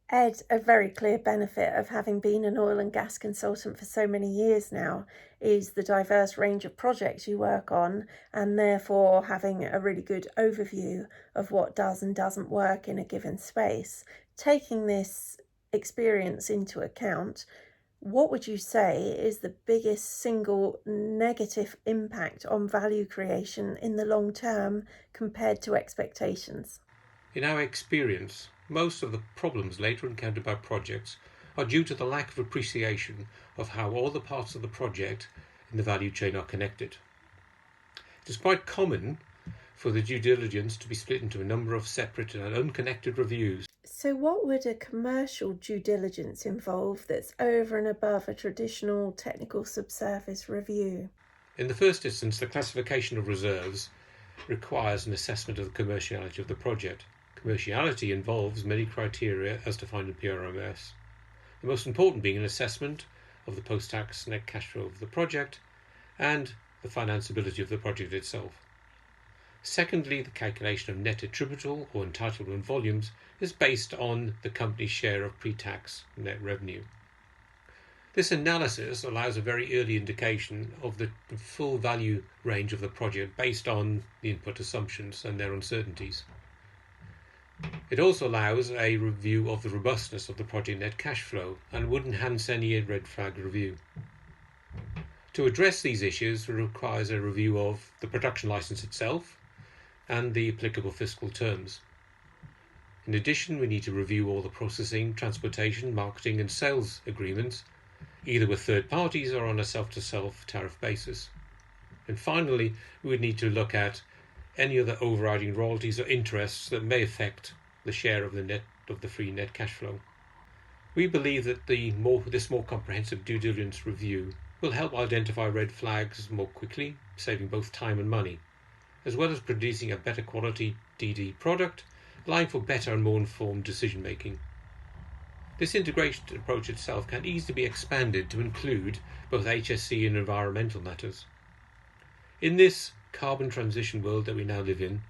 Ed, a very clear benefit of having been an oil and gas consultant for so many years now is the diverse range of projects you work on, and therefore having a really good overview of what does and doesn't work in a given space. Taking this experience into account, what would you say is the biggest single negative impact on value creation in the long term compared to expectations? In our experience, most of the problems later encountered by projects are due to the lack of appreciation of how all the parts of the project in the value chain are connected. It is quite common for the due diligence to be split into a number of separate and unconnected reviews. So, what would a commercial due diligence involve that's over and above a traditional technical subsurface review? In the first instance, the classification of reserves requires an assessment of the commerciality of the project. Commerciality involves many criteria as defined in PRMS, the most important being an assessment of the post-tax net cash flow of the project and the financeability of the project itself. Secondly, the calculation of net attributable or entitlement volumes is based on the company's share of pre-tax net revenue. This analysis allows a very early indication of the full value range of the project based on the input assumptions and their uncertainties. It also allows a review of the robustness of the project net cash flow and would enhance any red flag review. To address these issues, it requires a review of the production license itself and the applicable fiscal terms. In addition, we need to review all the processing, transportation, marketing and sales agreements, either with third parties or on a self-to-self tariff basis. And finally, we would need to look at any other overriding royalties or interests that may affect the share of the free net cash flow. We believe that this more comprehensive due diligence review will help identify red flags more quickly, saving both time and money, as well as producing a better quality DD product, allowing for better and more informed decision making. This integrated approach itself can easily be expanded to include both HSC and environmental matters. In this carbon transition world that we now live in,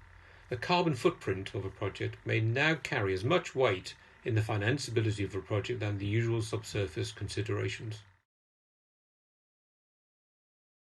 the carbon footprint of a project may now carry as much weight in the financeability of a project than the usual subsurface considerations.